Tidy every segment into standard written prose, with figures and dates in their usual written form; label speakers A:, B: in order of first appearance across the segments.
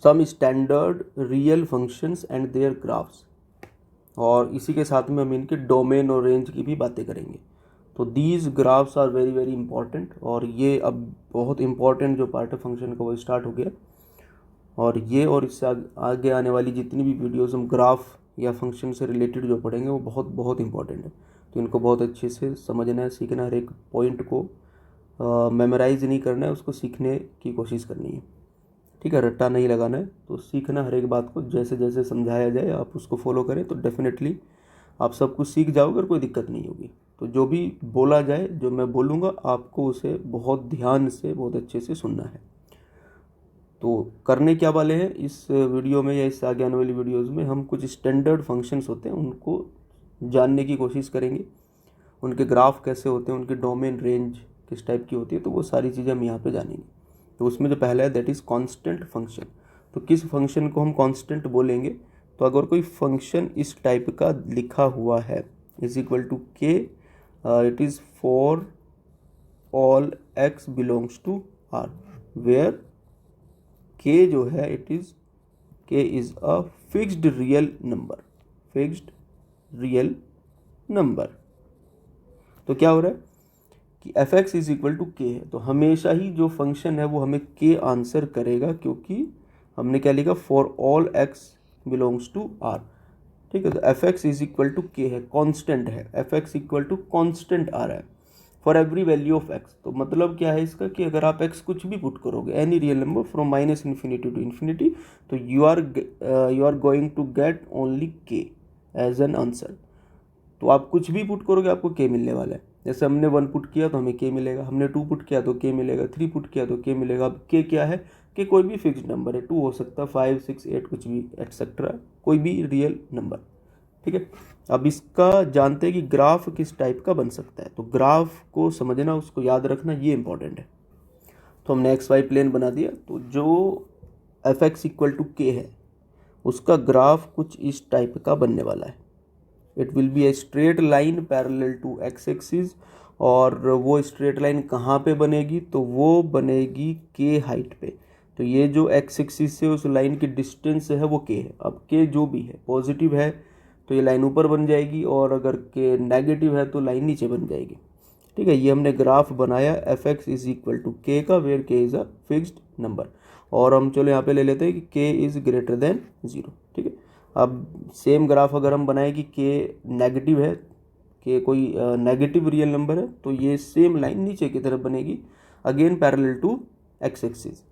A: Some standard real functions and their graphs, और इसी के साथ में हम इनके डोमेन और रेंज की भी बातें करेंगे। तो these graphs are very very important, और ये अब बहुत इंपॉर्टेंट जो पार्ट है फंक्शन का वो स्टार्ट हो गया। और ये और इससे आगे आने वाली जितनी भी वीडियोस हम ग्राफ या फंक्शन से रिलेटेड जो पढ़ेंगे वो बहुत बहुत इंपॉर्टेंट है। तो इनको बहुत अच्छे से समझना है, सीखना है, हर एक पॉइंट को मेमोराइज नहीं करना है, उसको सीखने की कोशिश करनी है। ठीक है, रट्टा नहीं लगाना है, तो सीखना हर एक बात को, जैसे जैसे समझाया जाए आप उसको फॉलो करें तो डेफिनेटली आप सब कुछ सीख जाओगे और कोई दिक्कत नहीं होगी। तो जो भी बोला जाए, जो मैं बोलूँगा, आपको उसे बहुत ध्यान से बहुत अच्छे से सुनना है। तो करने क्या वाले हैं इस वीडियो में या इससे आगे आने वाली वीडियोज़ में, हम कुछ स्टैंडर्ड फंक्शंस होते हैं उनको जानने की कोशिश करेंगे, उनके ग्राफ कैसे होते हैं, उनकी डोमेन रेंज किस टाइप की होती है, तो वो सारी चीज़ें हम यहाँ पे जानेंगे। तो उसमें जो पहला है दैट इज़ कांस्टेंट फंक्शन। तो किस फंक्शन को हम कांस्टेंट बोलेंगे? तो अगर कोई फंक्शन इस टाइप का लिखा हुआ है is equal to K, it is for all x belongs to R, where K जो है it is K is a fixed real number, fixed real number. तो क्या हो रहा है कि F x is equal to के है, तो हमेशा ही जो फंक्शन है वो हमें के आंसर करेगा, क्योंकि हमने क्या लिखा, for all x belongs to R. ठीक है, तो f x is equal to के है, कांस्टेंट है, f x equal to constant आ रहा है for every value of x. तो मतलब क्या है इसका कि अगर आप एक्स कुछ भी पुट करोगे, any real number from minus infinity to infinity, तो you are going to get only k as an answer. तो आप कुछ भी पुट करोगे आपको के मिलने वाला है। जैसे हमने 1 पुट किया तो हमें के मिलेगा, हमने 2 पुट किया तो के मिलेगा, 3 पुट किया तो के मिलेगा। अब के क्या है कि कोई भी फिक्स्ड नंबर है, 2 हो सकता है, 5, 6, 8 कुछ भी एटसेट्रा, कोई भी रियल नंबर। ठीक है, अब इसका जानते हैं कि ग्राफ किस टाइप का बन सकता है। तो ग्राफ को समझना, उसको याद रखना, ये इंपॉर्टेंट है। तो हमने एक्स वाई प्लेन बना दिया, तो जो एफ एक्स इक्वल टू के है उसका ग्राफ कुछ इस टाइप का बनने वाला है। It will be a straight line parallel to x axis, और वो स्ट्रेट लाइन कहाँ पे बनेगी, तो वो बनेगी के हाइट पे। तो ये जो एक्स एक्सिस से उस लाइन की डिस्टेंस है वो के है। अब के जो भी है पॉजिटिव है तो ये लाइन ऊपर बन जाएगी, और अगर के नेगेटिव है तो लाइन नीचे बन जाएगी। ठीक है, ये हमने ग्राफ बनाया F x is equal to K का, वेयर के इज़ अ फिक्स्ड नंबर। और हम चलो यहाँ पे ले लेते हैं कि के इज़ ग्रेटर देन 0। ठीक है, अब सेम ग्राफ अगर हम बनाए कि के नेगेटिव है, कि कोई नेगेटिव रियल नंबर है, तो ये सेम लाइन नीचे की तरफ बनेगी, again parallel to x axis.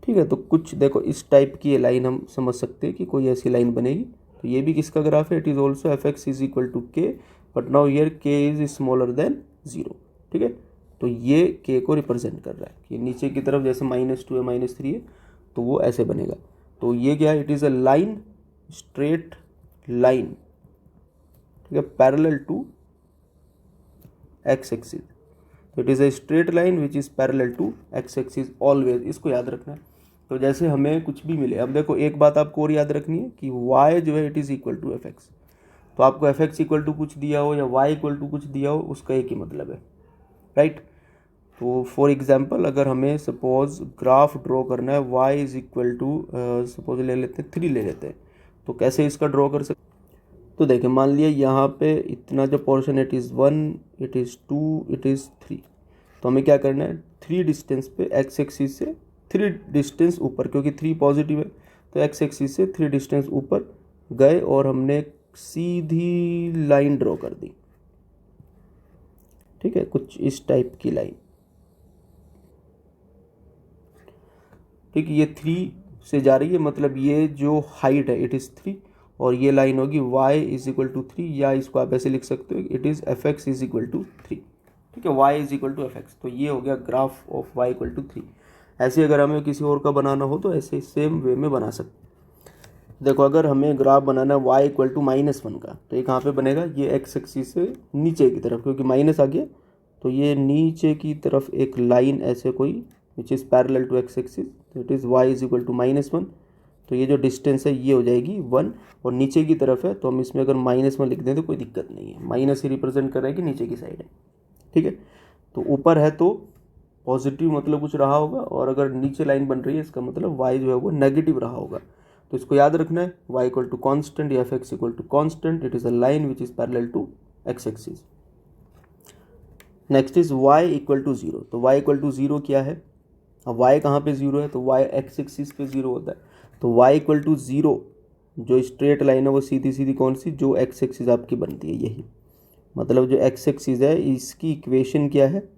A: ठीक है, तो कुछ देखो इस टाइप की ये लाइन हम समझ सकते हैं कि कोई ऐसी लाइन बनेगी। तो ये भी किसका ग्राफ है, it is also F x is equal to K, but now here K is smaller than 0। ठीक है, तो ये के को रिप्रेजेंट कर रहा है कि नीचे की तरफ जैसे -2 है, -3 है, तो वो ऐसे बनेगा। तो ये क्या है, it is a line, straight line, ठीक है, पैरेलल टू एक्स एक्सिस। तो it is a straight line which is parallel to x axis always, इसको याद रखना है। तो जैसे हमें कुछ भी मिले, अब देखो एक बात आपको और याद रखनी है कि y जो है it is equal to F X. तो आपको एफ एक्स इक्वल टू कुछ दिया हो या y इक्वल टू कुछ दिया हो, उसका एक ही मतलब है, राइट। तो फॉर एग्जांपल अगर हमें सपोज ग्राफ ड्रॉ करना है, y is equal to suppose ले लेते हैं 3 ले लेते हैं, तो कैसे इसका ड्रॉ कर सकते। तो देखिए मान लिया यहाँ पे इतना जो portion it is 1, it is 2, it is 3। तो हमें क्या करना है, 3 डिस्टेंस पे एक्स एक्सिस से 3 डिस्टेंस ऊपर, क्योंकि 3 पॉजिटिव है तो एक्स एक्सिस से 3 डिस्टेंस ऊपर गए और हमने सीधी लाइन ड्रॉ कर दी। ठीक है, कुछ इस टाइप की लाइन। ठीक है, ये 3 से जा रही है, मतलब ये जो हाइट है इट इज़ 3, और ये लाइन होगी y इज इक्वल टू 3, या इसको आप ऐसे लिख सकते हो it is F x is equal to 3। ठीक है, y is equal to F X, तो ये हो गया graph of y equal to 3। ऐसे अगर हमें किसी और का बनाना हो तो ऐसे सेम वे में बना सकते। देखो अगर हमें ग्राफ बनाना है y इक्वल टू -1 का, तो ये कहाँ पे बनेगा, ये एक्स एक्सिस से नीचे की तरफ, क्योंकि माइनस आ गया, तो ये नीचे की तरफ एक लाइन ऐसे कोई which is parallel to x axis, तो it is y is equal to -1। तो ये जो डिस्टेंस है ये हो जाएगी 1, और नीचे की तरफ है तो हम इसमें अगर -1 लिख दें तो कोई दिक्कत नहीं है, माइनस ही रिप्रेजेंट कर रहा है कि नीचे की साइड है। ठीक है, तो ऊपर है तो पॉजिटिव मतलब कुछ रहा होगा, और अगर नीचे लाइन बन रही है इसका मतलब y जो है वो नेगेटिव रहा होगा। तो इसको याद रखना है, y इक्वल टू कॉन्स्टेंट या fx equal to constant, it is a line which is parallel to x axis. Next is y equal to 0। तो y इक्वल टू 0 क्या है? अब y कहाँ पे 0 है? तो y x एक्सिस पे 0 होता है। तो y इक्वल टू 0 जो स्ट्रेट लाइन है वो सीधी सीधी कौन सी? जो x एक्सिस आपकी बनती है, यही मतलब जो x एक्सिस है इसकी इक्वेशन क्या है?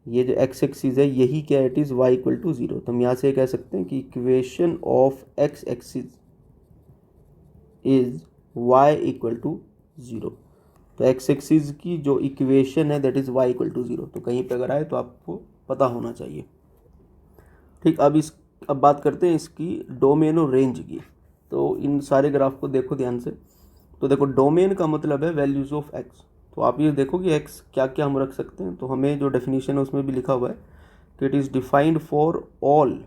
A: ये जो x एक्सिस है यही क्या? It is y equal to 0। तो हम यहाँ से कह सकते हैं कि equation of x axis is y equal to 0। तो x एक्सिस की जो इक्वेशन है that is y equal to 0। तो कहीं पे अगर आए तो आपको पता होना चाहिए। ठीक, अब बात करते हैं इसकी डोमेन और रेंज की। तो इन सारे ग्राफ को देखो ध्यान से। तो देखो डोमेन का मतलब है वैल्यूज़ ऑफ x। तो आप ये देखो कि x क्या क्या हम रख सकते हैं। तो हमें जो डेफिनेशन है उसमें भी लिखा हुआ है कि it is defined for all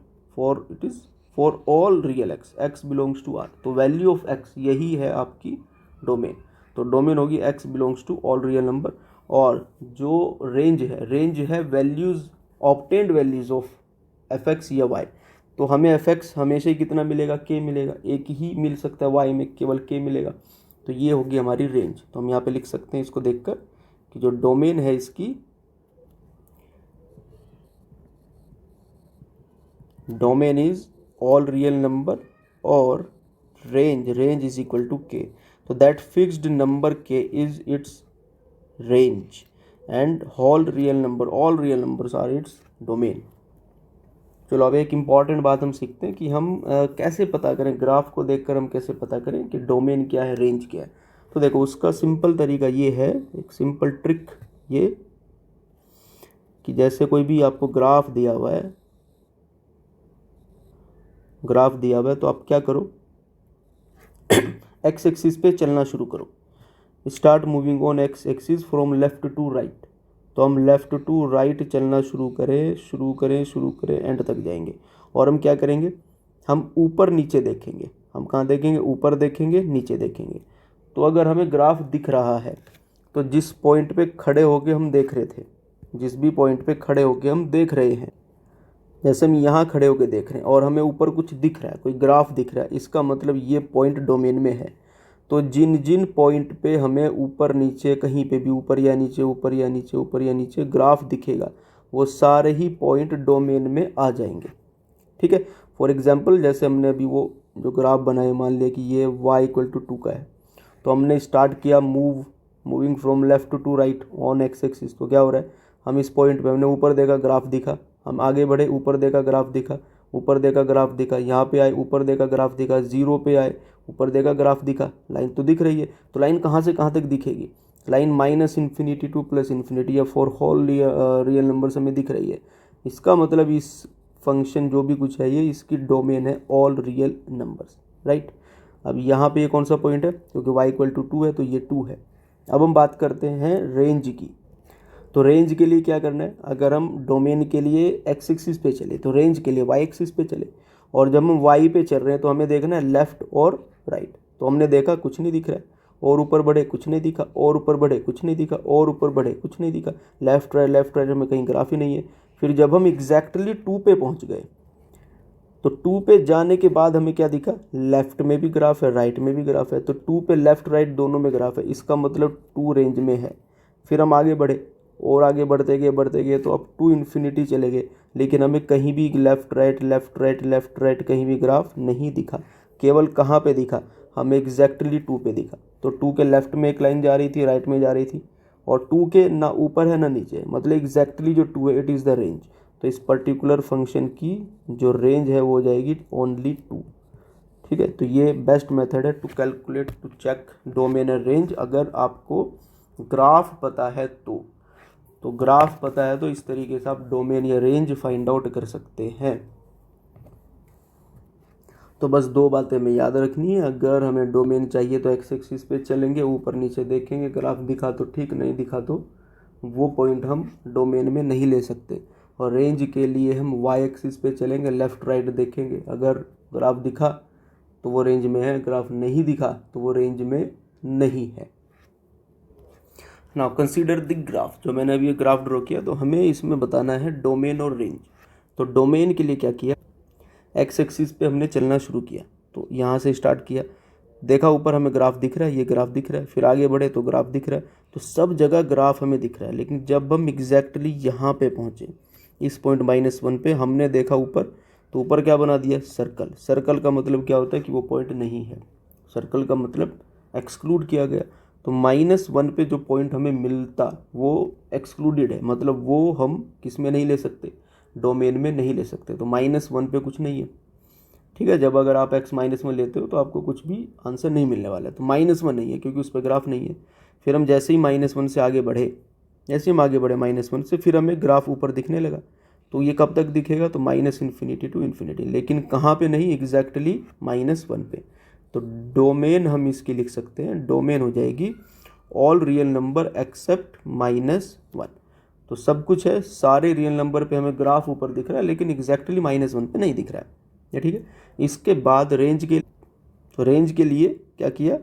A: real x belongs to r। तो वैल्यू ऑफ x यही है आपकी डोमेन। तो डोमेन होगी x belongs to all real number, और जो रेंज है values obtained values of fx या y। तो हमें fx हमेशा ही कितना मिलेगा? k मिलेगा। एक ही मिल सकता है, y में केवल k मिलेगा। तो ये होगी हमारी रेंज। तो हम यहाँ पे लिख सकते हैं इसको देखकर कि जो डोमेन है इसकी, domain is all real number और range is equal to k। तो that fixed number k is its range and all real numbers are its domain. चलो अब एक इम्पॉर्टेंट बात हम सीखते हैं कि हम कैसे पता करें, ग्राफ को देखकर हम कैसे पता करें कि डोमेन क्या है, रेंज क्या है। तो देखो उसका सिंपल तरीका ये है, एक सिंपल ट्रिक ये, कि जैसे कोई भी आपको ग्राफ दिया हुआ है तो आप क्या करो, एक्स एक्सिस पे चलना शुरू करो। Start moving on X axis from left to right. तो हम लेफ़्ट टू राइट चलना शुरू करें एंड तक जाएंगे। और हम क्या करेंगे? हम ऊपर नीचे देखेंगे। हम कहाँ देखेंगे? ऊपर देखेंगे, नीचे देखेंगे। तो अगर हमें ग्राफ दिख रहा है तो जिस पॉइंट पे खड़े होके हम देख रहे थे, जिस भी पॉइंट पे खड़े होके हम देख रहे हैं, जैसे हम यहाँ खड़े होके देख रहे हैं और हमें ऊपर कुछ दिख रहा है, कोई ग्राफ दिख रहा है, इसका मतलब ये पॉइंट डोमेन में है। तो जिन जिन पॉइंट पे हमें ऊपर नीचे, कहीं पे भी ऊपर या नीचे ग्राफ दिखेगा, वो सारे ही पॉइंट डोमेन में आ जाएंगे। ठीक है। फॉर एग्जांपल जैसे हमने अभी वो जो ग्राफ बनाए, मान लिया कि ये y इक्वल टू 2 का है। तो हमने स्टार्ट किया moving from left to right on X axis. तो क्या हो रहा है? हम इस पॉइंट पे हमने ऊपर देखा, ग्राफ दिखा, हम आगे बढ़े, ऊपर देखा, ग्राफ दिखा, ऊपर देखा, ग्राफ दिखा, यहाँ पे आए, ऊपर देखा, ग्राफ दिखा, 0 पे आए, ऊपर देखा, ग्राफ दिखा, लाइन तो दिख रही है। तो लाइन कहाँ से कहाँ तक दिखेगी? लाइन -∞ टू +∞ या फॉर होल रियल नंबर्स हमें दिख रही है। इसका मतलब इस फंक्शन जो भी कुछ है ये इसकी डोमेन है ऑल रियल नंबर्स, राइट। अब यहाँ पे ये कौन सा पॉइंट है? क्योंकि y इक्वल टू 2 है तो ये 2 है। अब हम बात करते हैं रेंज की। तो रेंज के लिए क्या करना है? अगर हम डोमेन के लिए एक्स एक्सिस पे चले तो रेंज के लिए वाई एक्सिस पे चले, और जब हम वाई पे चल रहे हैं तो हमें देखना है लेफ़्ट और राइट। तो हमने देखा कुछ नहीं दिख रहा है, और ऊपर बढ़े कुछ नहीं दिखा, और ऊपर बढ़े कुछ नहीं दिखा, और ऊपर बढ़े कुछ नहीं दिखा, लेफ़्ट राइट हमें कहीं ग्राफ ही नहीं है। फिर जब हम एग्जैक्टली 2 पे पहुँच गए तो 2 पे जाने के बाद हमें क्या दिखा? लेफ्ट में भी ग्राफ है, राइट में भी ग्राफ है। तो 2 पे लेफ्ट राइट दोनों में ग्राफ है, इसका मतलब 2 रेंज में है। फिर हम आगे बढ़े और आगे बढ़ते गए तो अब 2 इन्फिनिटी चले गए, लेकिन हमें कहीं भी लेफ्ट राइट कहीं भी ग्राफ नहीं दिखा। केवल कहाँ पे दिखा? हमें एग्जैक्टली 2 पे दिखा। तो 2 के लेफ्ट में एक लाइन जा रही थी, राइट में जा रही थी, और 2 के ना ऊपर है ना नीचे, मतलब एग्जैक्टली जो 2 है इट इज़ द रेंज। तो इस पर्टिकुलर फंक्शन की जो रेंज है वो हो जाएगी ओनली 2। ठीक है। तो ये बेस्ट मेथड है to calculate, to check domain and range. अगर आपको ग्राफ पता है तो ग्राफ पता है तो इस तरीके से आप डोमेन या रेंज फाइंड आउट कर सकते हैं। तो बस 2 बातें हमें याद रखनी है। अगर हमें डोमेन चाहिए तो एक्स एक्सिस पे चलेंगे, ऊपर नीचे देखेंगे, ग्राफ दिखा तो ठीक, नहीं दिखा तो वो पॉइंट हम डोमेन में नहीं ले सकते। और रेंज के लिए हम वाई एक्सिस पे चलेंगे, लेफ़्ट राइट देखेंगे, अगर ग्राफ दिखा तो वो रेंज में है, ग्राफ नहीं दिखा तो वो रेंज में नहीं है। Now consider the graph. जो मैंने अभी ये ग्राफ ड्रॉ किया, तो हमें इसमें बताना है डोमेन और रेंज। तो डोमेन के लिए क्या किया, एक्स एक्सिस पे हमने चलना शुरू किया। तो यहाँ से स्टार्ट किया, देखा ऊपर हमें ग्राफ दिख रहा है, ये ग्राफ दिख रहा है, फिर आगे बढ़े तो ग्राफ दिख रहा है, तो सब जगह ग्राफ हमें दिख रहा है। लेकिन जब हम एग्जैक्टली यहाँ पे पहुँचे, इस पॉइंट -1 पे, हमने देखा ऊपर, तो ऊपर क्या बना दिया, सर्कल। सर्कल का मतलब क्या होता है कि वो पॉइंट नहीं है, सर्कल का मतलब एक्सक्लूड किया गया। तो -1 पे जो पॉइंट हमें मिलता वो एक्सक्लूडेड है, मतलब वो हम किस में नहीं ले सकते, डोमेन में नहीं ले सकते। तो -1 पे कुछ नहीं है, ठीक है। जब अगर आप x-1 लेते हो तो आपको कुछ भी आंसर नहीं मिलने वाला है। तो -1 नहीं है क्योंकि उस पर ग्राफ नहीं है। फिर हम जैसे ही -1 से आगे बढ़े, जैसे हम आगे बढ़े -1 से, फिर हमें ग्राफ ऊपर दिखने लगा। तो ये कब तक दिखेगा, तो -∞ टू इन्फिनिटी, लेकिन कहाँ पे नहीं, एग्जैक्टली -1 पे। तो डोमेन हम इसकी लिख सकते हैं, डोमेन हो जाएगी ऑल रियल नंबर एक्सेप्ट -1। तो सब कुछ है, सारे रियल नंबर पे हमें ग्राफ ऊपर दिख रहा है, लेकिन एग्जैक्टली -1 पे नहीं दिख रहा है, ठीक है। इसके बाद रेंज के, तो रेंज के लिए क्या किया,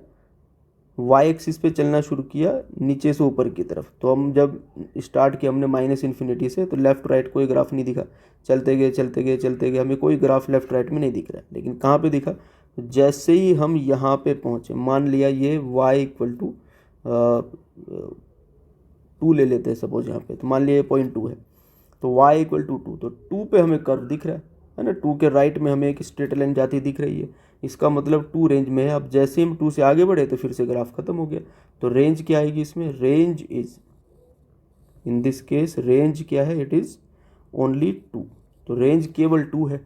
A: वाई एक्सिस पे चलना शुरू किया नीचे से ऊपर की तरफ। तो हम जब स्टार्ट किया हमने -∞ से, तो लेफ्ट राइट कोई ग्राफ नहीं दिखा, चलते गए चलते गए चलते गए, हमें कोई ग्राफ लेफ्ट राइट में नहीं दिख रहा है। लेकिन कहाँ पे दिखा, जैसे ही हम यहाँ पे पहुँचे, मान लिया ये y = 2 ले लेते हैं सपोज यहाँ पे, तो मान लिया ये 0.2 है, तो y = 2, तो 2 पे हमें कर्व दिख रहा है ना। 2 के राइट में हमें एक स्ट्रेट लाइन जाती दिख रही है, इसका मतलब 2 रेंज में है। अब जैसे हम 2 से आगे बढ़े तो फिर से ग्राफ खत्म हो गया। तो रेंज क्या आएगी इसमें, range is, in this case range क्या है, इट इज़ ओनली 2। तो रेंज केवल 2 है,